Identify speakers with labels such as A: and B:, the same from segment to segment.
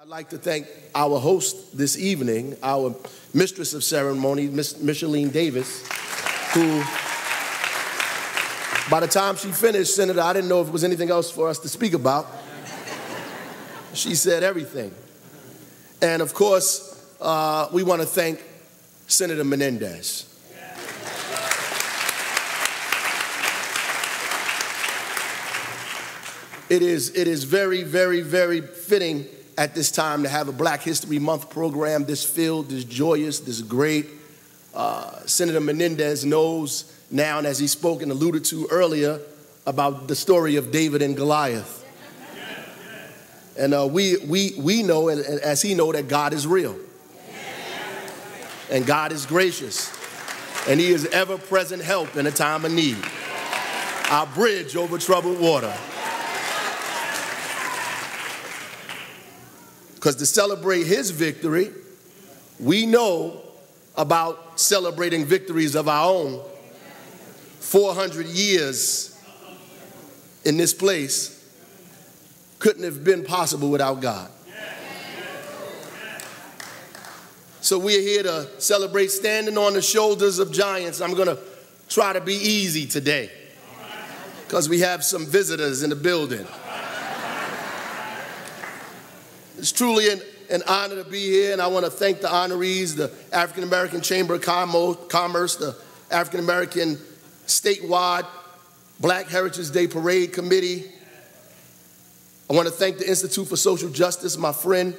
A: I'd like to thank our host this evening, our mistress of ceremony, Miss Micheline Davis, who, by the time she finished, Senator, I didn't know if there was anything else for us to speak about. She said everything. And of course, we want to thank Senator Menendez. It is very, very, very fitting at this time to have a Black History Month program this filled, this joyous, this great. Senator Menendez knows now, and as he spoke and alluded to earlier, about the story of David and Goliath. And we know, and as he knows, that God is real. And God is gracious. And he is ever-present help in a time of need. Our bridge over troubled water. Because to celebrate his victory, we know about celebrating victories of our own. 400 years in this place couldn't have been possible without God. So we're here to celebrate standing on the shoulders of giants. I'm going to try to be easy today because we have some visitors in the building. It's truly an honor to be here, and I want to thank the honorees, the African American Chamber of Commerce, the African American Statewide Black Heritage Day Parade Committee. I want to thank the Institute for Social Justice, my friend,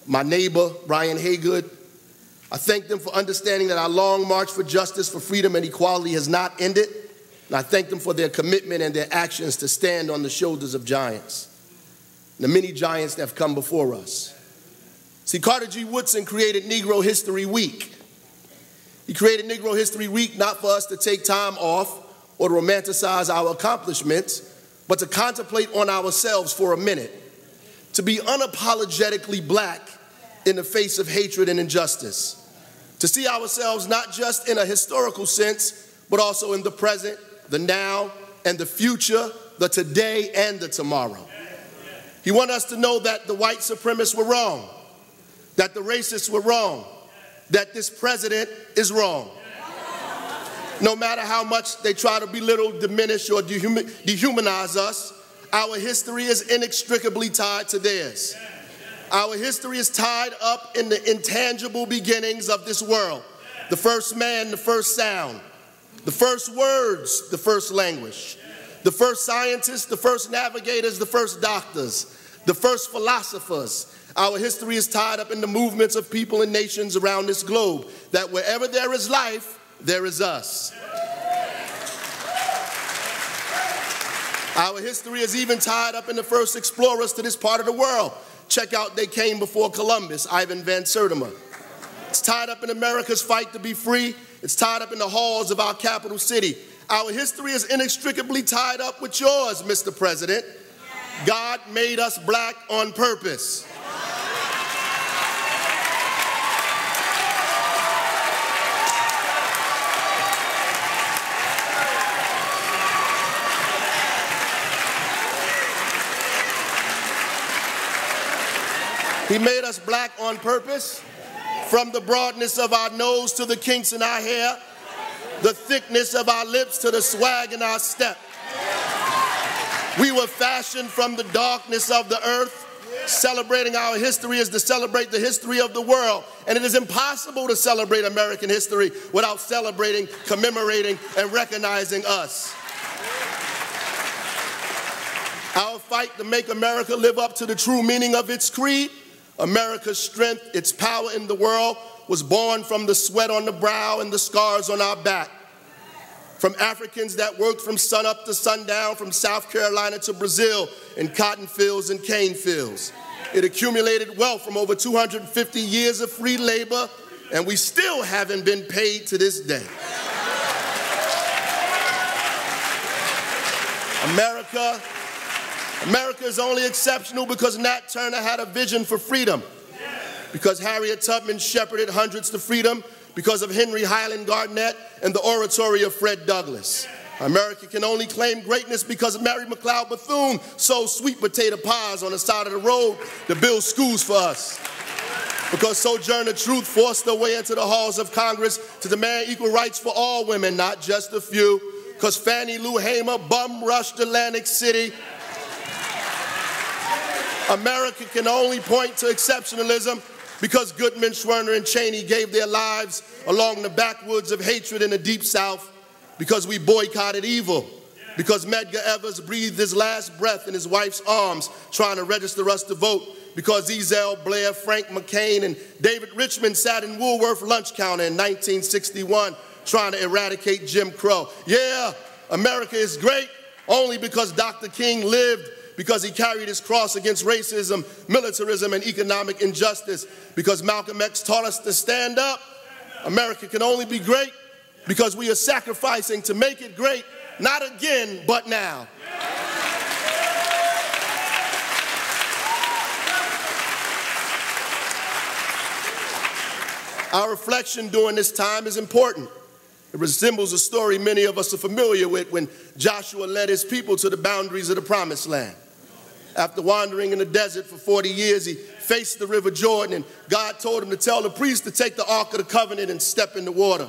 A: my neighbor, Brian Haygood. I thank them for understanding that our long march for justice, for freedom, and equality has not ended. And I thank them for their commitment and their actions to stand on the shoulders of giants, the many giants that have come before us. See, Carter G. Woodson created Negro History Week. He created Negro History Week not for us to take time off or to romanticize our accomplishments, but to contemplate on ourselves for a minute, to be unapologetically Black in the face of hatred and injustice, to see ourselves not just in a historical sense, but also in the present, the now, and the future, the today and the tomorrow. He wanted us to know that the white supremacists were wrong, that the racists were wrong, that this president is wrong. No matter how much they try to belittle, diminish, or dehumanize us, our history is inextricably tied to theirs. Our history is tied up in the intangible beginnings of this world. The first man, the first sound, the first words, the first language, the first scientists, the first navigators, the first doctors, the first philosophers. Our history is tied up in the movements of people and nations around this globe, that wherever there is life, there is us. Our history is even tied up in the first explorers to this part of the world. Check out They Came Before Columbus, Ivan Van Sertima. It's tied up in America's fight to be free. It's tied up in the halls of our capital city. Our history is inextricably tied up with yours, Mr. President. God made us Black on purpose. He made us Black on purpose, from the broadness of our nose to the kinks in our hair, the thickness of our lips to the swag in our step. We were fashioned from the darkness of the earth. Celebrating our history is to celebrate the history of the world. And it is impossible to celebrate American history without celebrating, commemorating, and recognizing us. Our fight to make America live up to the true meaning of its creed, America's strength, its power in the world, was born from the sweat on the brow and the scars on our back. From Africans that worked from sunup to sundown, from South Carolina to Brazil, in cotton fields and cane fields. It accumulated wealth from over 250 years of free labor, and we still haven't been paid to this day. America is only exceptional because Nat Turner had a vision for freedom, because Harriet Tubman shepherded hundreds to freedom, because of Henry Highland Garnett and the oratory of Fred Douglass. America can only claim greatness because Mary McLeod Bethune sold sweet potato pies on the side of the road to build schools for us. Because Sojourner Truth forced their way into the halls of Congress to demand equal rights for all women, not just a few. Because Fannie Lou Hamer bum-rushed Atlantic City. America can only point to exceptionalism because Goodman, Schwerner, and Cheney gave their lives along the backwoods of hatred in the Deep South. Because we boycotted evil. Because Medgar Evers breathed his last breath in his wife's arms trying to register us to vote. Because Ezell Blair, Frank McCain, and David Richmond sat in Woolworth lunch counter in 1961 trying to eradicate Jim Crow. Yeah, America is great only because Dr. King lived, because he carried his cross against racism, militarism, and economic injustice. Because Malcolm X taught us to stand up. America can only be great because we are sacrificing to make it great, not again, but now. Our reflection during this time is important. It resembles a story many of us are familiar with when Joshua led his people to the boundaries of the Promised Land. After wandering in the desert for 40 years, he faced the River Jordan, and God told him to tell the priests to take the Ark of the Covenant and step in the water.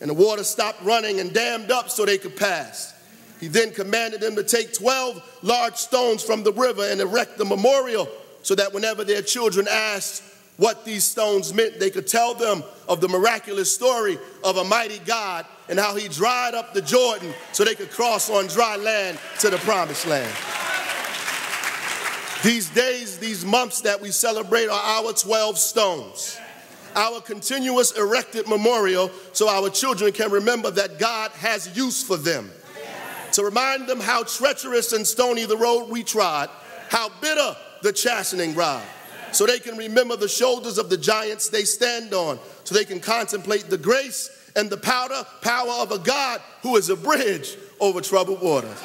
A: And the water stopped running and dammed up so they could pass. He then commanded them to take 12 large stones from the river and erect a memorial so that whenever their children asked what these stones meant, they could tell them of the miraculous story of a mighty God and how he dried up the Jordan so they could cross on dry land to the Promised Land. These days, these months that we celebrate are our 12 stones, our continuous erected memorial so our children can remember that God has use for them. To remind them how treacherous and stony the road we trod, how bitter the chastening rod. So they can remember the shoulders of the giants they stand on, so they can contemplate the grace and the power of a God who is a bridge over troubled waters.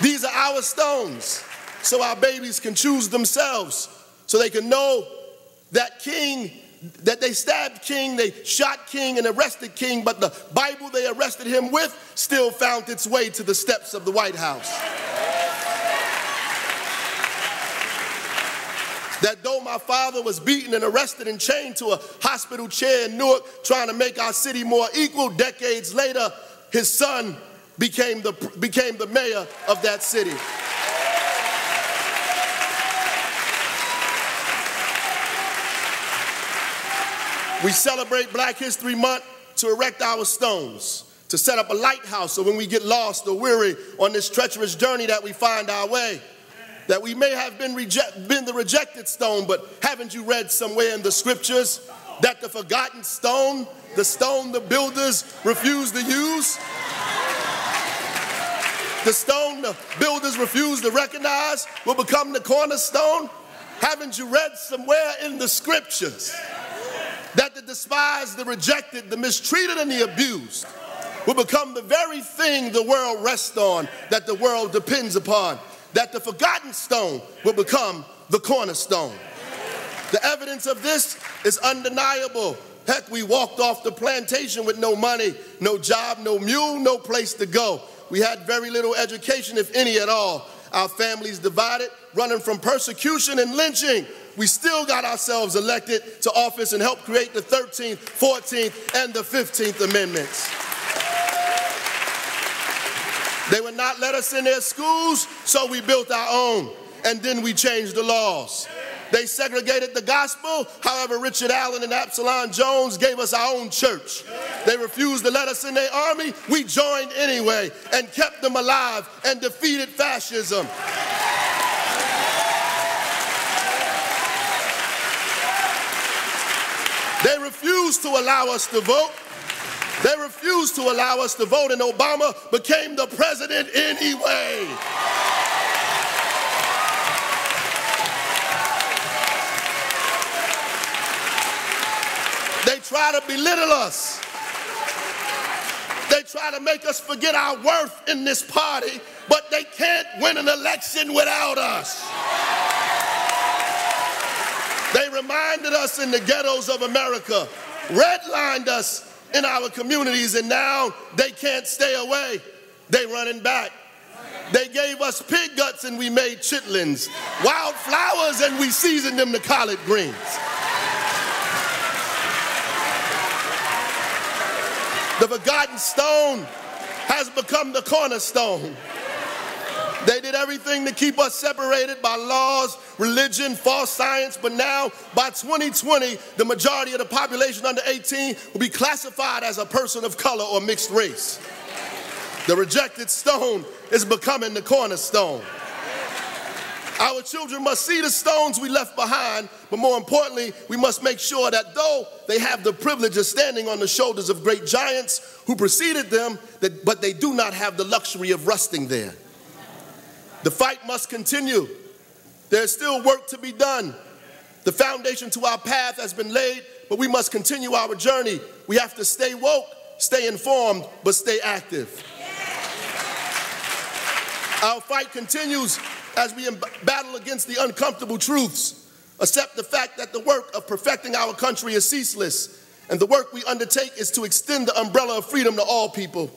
A: These are our stones, so our babies can choose themselves, so they can know that King, that they stabbed King, they shot King and arrested King, but the Bible they arrested him with still found its way to the steps of the White House. That though my father was beaten and arrested and chained to a hospital chair in Newark trying to make our city more equal, decades later, his son became the mayor of that city. We celebrate Black History Month to erect our stones, to set up a lighthouse so when we get lost or weary on this treacherous journey that we find our way. That we may have been the rejected stone, but haven't you read somewhere in the scriptures that the forgotten stone, the stone the builders refused to use, the stone the builders refused to recognize will become the cornerstone? Haven't you read somewhere in the scriptures that the despised, the rejected, the mistreated, and the abused will become the very thing the world rests on, that the world depends upon? That the forgotten stone will become the cornerstone. The evidence of this is undeniable. Heck, we walked off the plantation with no money, no job, no mule, no place to go. We had very little education, if any at all. Our families divided, running from persecution and lynching. We still got ourselves elected to office and helped create the 13th, 14th, and the 15th Amendments. They would not let us in their schools, so we built our own, and then we changed the laws. They segregated the gospel, however Richard Allen and Absalom Jones gave us our own church. They refused to let us in their army, we joined anyway, and kept them alive and defeated fascism. They refused to allow us to vote. They refused to allow us to vote, and Obama became the president anyway. They try to belittle us. They try to make us forget our worth in this party, but they can't win an election without us. They reminded us in the ghettos of America, redlined us, in our communities, and now they can't stay away. They running back. They gave us pig guts and we made chitlins, wildflowers and we seasoned them to collard greens. The forgotten stone has become the cornerstone. They did everything to keep us separated by laws, religion, false science, but now by 2020, the majority of the population under 18 will be classified as a person of color or mixed race. The rejected stone is becoming the cornerstone. Our children must see the stones we left behind, but more importantly, we must make sure that though they have the privilege of standing on the shoulders of great giants who preceded them, but they do not have the luxury of resting there. The fight must continue. There's still work to be done. The foundation to our path has been laid, but we must continue our journey. We have to stay woke, stay informed, but stay active. Our fight continues as we battle against the uncomfortable truths. Accept the fact that the work of perfecting our country is ceaseless, and the work we undertake is to extend the umbrella of freedom to all people.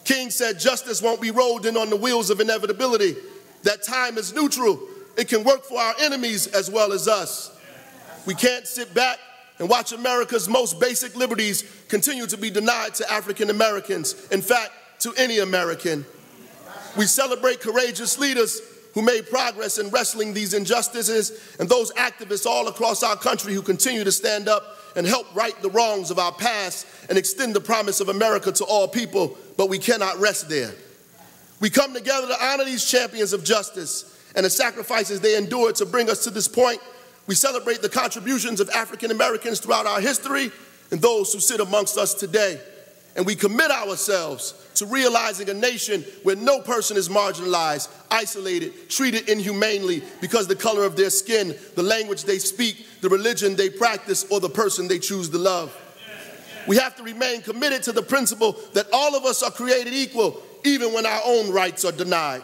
A: King said justice won't be rolled in on the wheels of inevitability. That time is neutral. It can work for our enemies as well as us. We can't sit back and watch America's most basic liberties continue to be denied to African Americans, in fact, to any American. We celebrate courageous leaders who made progress in wrestling these injustices, and those activists all across our country who continue to stand up and help right the wrongs of our past and extend the promise of America to all people, but we cannot rest there. We come together to honor these champions of justice and the sacrifices they endured to bring us to this point. We celebrate the contributions of African Americans throughout our history and those who sit amongst us today. And we commit ourselves to realizing a nation where no person is marginalized, isolated, treated inhumanely because of the color of their skin, the language they speak, the religion they practice, or the person they choose to love. We have to remain committed to the principle that all of us are created equal, even when our own rights are denied.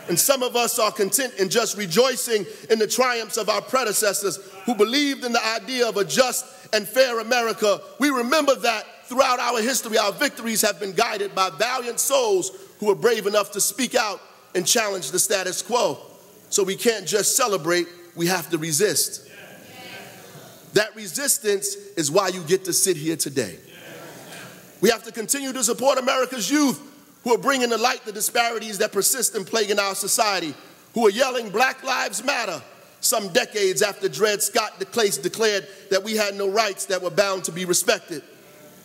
A: And some of us are content in just rejoicing in the triumphs of our predecessors who believed in the idea of a just and fair America. We remember that throughout our history, our victories have been guided by valiant souls who were brave enough to speak out and challenge the status quo. So we can't just celebrate, we have to resist. That resistance is why you get to sit here today. We have to continue to support America's youth who are bringing to light the disparities that persist in plaguing our society, who are yelling Black Lives Matter some decades after Dred Scott declared that we had no rights that were bound to be respected.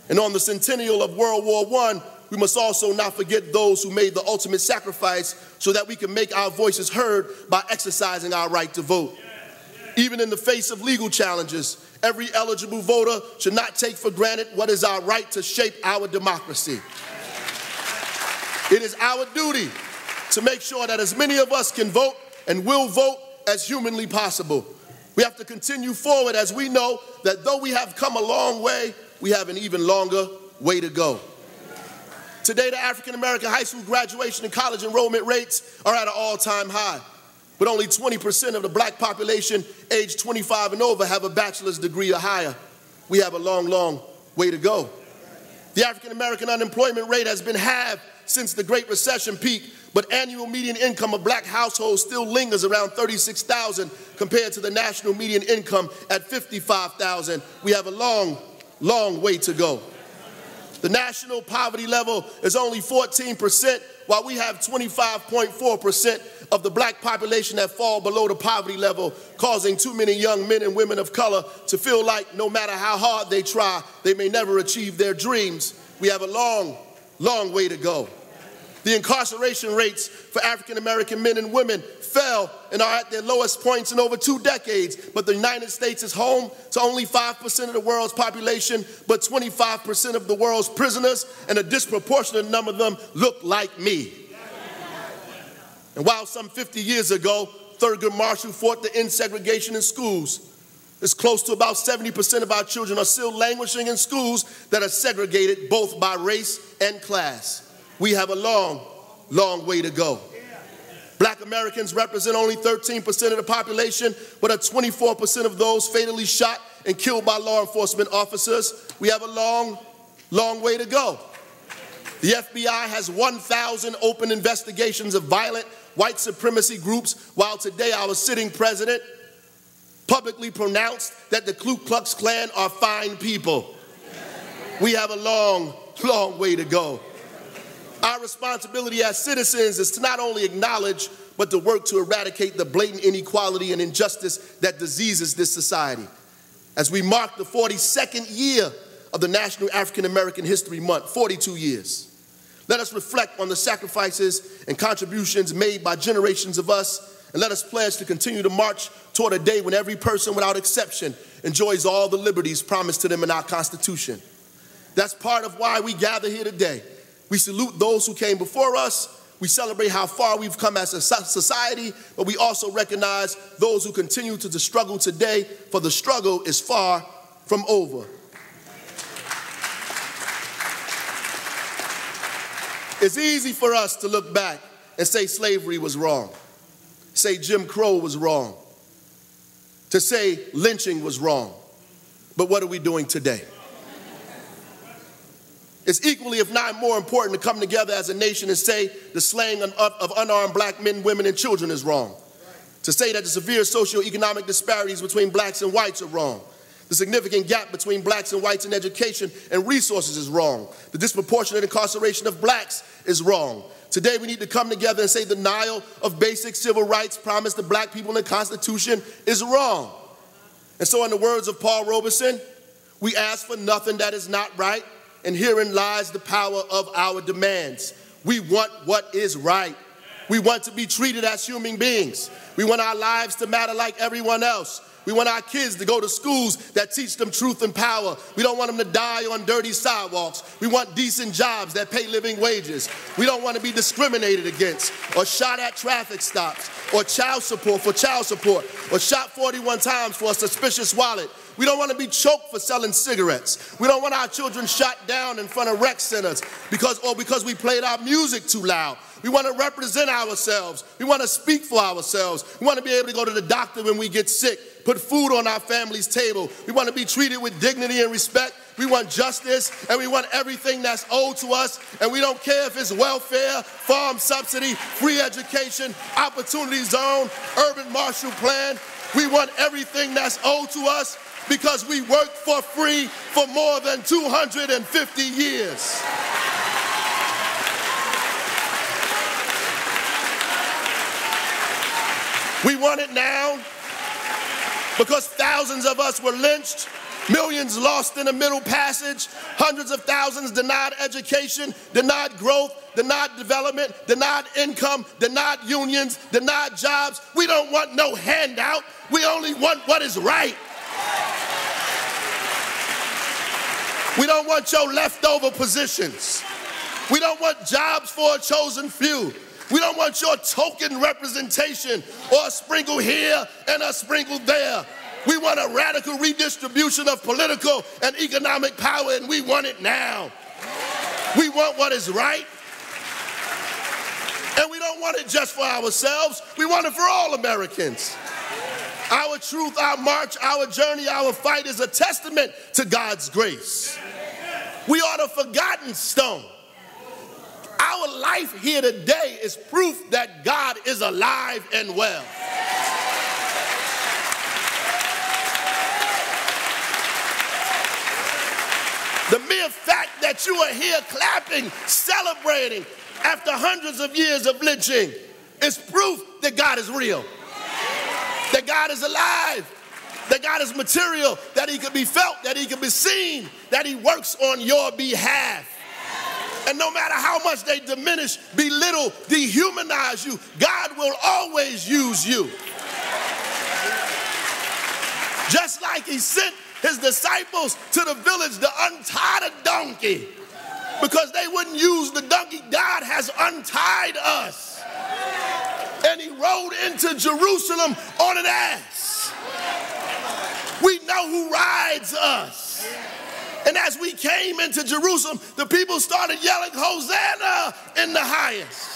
A: And on the centennial of World War I, we must also not forget those who made the ultimate sacrifice so that we can make our voices heard by exercising our right to vote. Even in the face of legal challenges, every eligible voter should not take for granted what is our right to shape our democracy. It is our duty to make sure that as many of us can vote and will vote as humanly possible. We have to continue forward as we know that though we have come a long way, we have an even longer way to go. Today, the African American high school graduation and college enrollment rates are at an all-time high, but only 20% of the Black population aged 25 and over have a bachelor's degree or higher. We have a long, long way to go. The African American unemployment rate has been halved since the Great Recession peak, but annual median income of Black households still lingers around $36,000 compared to the national median income at $55,000. We have a long, long way to go. The national poverty level is only 14%, while we have 25.4% of the Black population that fall below the poverty level, causing too many young men and women of color to feel like no matter how hard they try, they may never achieve their dreams. We have a long, long way to go. The incarceration rates for African American men and women fell and are at their lowest points in over 2 decades, but the United States is home to only 5% of the world's population, but 25% of the world's prisoners, and a disproportionate number of them look like me. And while some 50 years ago, Thurgood Marshall fought to end segregation in schools, it's close to about 70% of our children are still languishing in schools that are segregated both by race and class. We have a long, long way to go. Black Americans represent only 13% of the population, but are 24% of those fatally shot and killed by law enforcement officers. We have a long, Long way to go. The FBI has 1,000 open investigations of violent white supremacy groups, while today our sitting president publicly pronounced that the Ku Klux Klan are fine people. We have a long, long way to go. Our responsibility as citizens is to not only acknowledge, but to work to eradicate the blatant inequality and injustice that diseases this society. As we mark the 42nd year of the National African American History Month, 42 years, let us reflect on the sacrifices and contributions made by generations of us, and let us pledge to continue to march toward a day when every person, without exception, enjoys all the liberties promised to them in our Constitution. That's part of why we gather here today. We salute those who came before us. We celebrate how far we've come as a society, but we also recognize those who continue to struggle today, for the struggle is far from over. It's easy for us to look back and say slavery was wrong, say Jim Crow was wrong, to say lynching was wrong. But what are we doing today? It's equally, if not more important, to come together as a nation and say the slaying of unarmed black men, women, and children is wrong. To say that the severe socioeconomic disparities between blacks and whites are wrong. The significant gap between blacks and whites in education and resources is wrong. The disproportionate incarceration of blacks is wrong. Today we need to come together and say the denial of basic civil rights promised to black people in the Constitution is wrong. And so in the words of Paul Robeson, we ask for nothing that is not right, and herein lies the power of our demands. We want what is right. We want to be treated as human beings. We want our lives to matter like everyone else. We want our kids to go to schools that teach them truth and power. We don't want them to die on dirty sidewalks. We want decent jobs that pay living wages. We don't want to be discriminated against or shot at traffic stops or child support or shot 41 times for a suspicious wallet. We don't want to be choked for selling cigarettes. We don't want our children shot down in front of rec centers because we played our music too loud. We want to represent ourselves. We want to speak for ourselves. We want to be able to go to the doctor when we get sick, put food on our family's table. We want to be treated with dignity and respect. We want justice, and we want everything that's owed to us. And we don't care if it's welfare, farm subsidy, free education, opportunity zone, urban Marshall Plan. We want everything that's owed to us because we worked for free for more than 250 years. We want it now because thousands of us were lynched, millions lost in the Middle Passage, hundreds of thousands denied education, denied growth, denied development, denied income, denied unions, denied jobs. We don't want no handout. We only want what is right. We don't want your leftover positions. We don't want jobs for a chosen few. We don't want your token representation or a sprinkle here and a sprinkle there. We want a radical redistribution of political and economic power, and we want it now. We want what is right. And we don't want it just for ourselves. We want it for all Americans. Our truth, our march, our journey, our fight is a testament to God's grace. We are the forgotten stone. Our life here today is proof that God is alive and well. The mere fact that you are here clapping, celebrating after hundreds of years of lynching is proof that God is real, that God is alive, that God is material, that he can be felt, that he can be seen, that he works on your behalf. And no matter how much they diminish, belittle, dehumanize you, God will always use you. Just like he sent his disciples to the village to untie the donkey because they wouldn't use the donkey, God has untied us. And he rode into Jerusalem on an ass. We know who rides us. And as we came into Jerusalem, the people started yelling, Hosanna in the highest.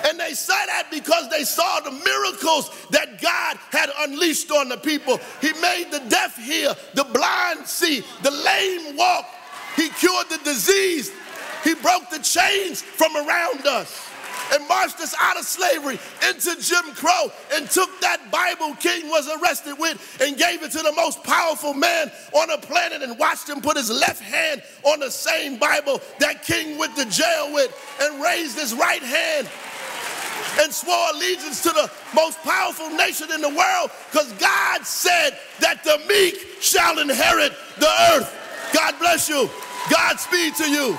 A: And they said that because they saw the miracles that God had unleashed on the people. He made the deaf hear, the blind see, the lame walk, He cured the disease. He broke the chains from around us and marched us out of slavery into Jim Crow and took that Bible King was arrested with and gave it to the most powerful man on the planet and watched him put his left hand on the same Bible that King went to jail with and raised his right hand and swore allegiance to the most powerful nation in the world, because God said that the meek shall inherit the earth. God bless you. Godspeed to you.